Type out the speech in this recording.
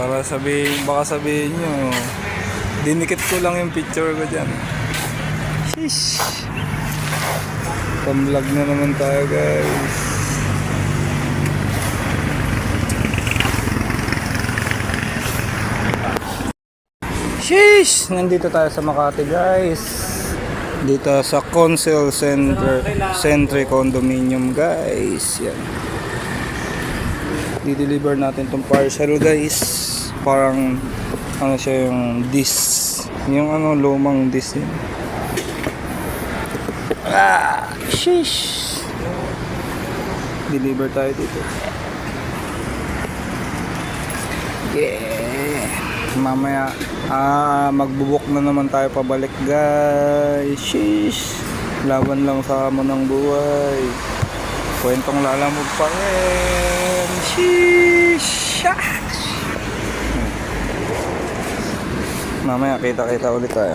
Para sabihin, baka sabihin nyo, dinikit ko lang yung picture ko dyan. Sheesh. Pam-vlog na naman tayo guys. Sheesh! Nandito tayo sa Makati guys. Dito sa Council Centre Condominium guys. Yan. I-deliver natin tong parcel guys. Parang ano siya yung disc. Yung ano lumang disc yun. Sheesh. Deliver tayo dito. Yeah. Mamaya magbubuk na naman tayo pabalik guys. Sheesh. Laban lang sa hamon ng buhay. Kwentong lalamog pa rin. Sheesh. Mamaya kita-kita ulit tayo.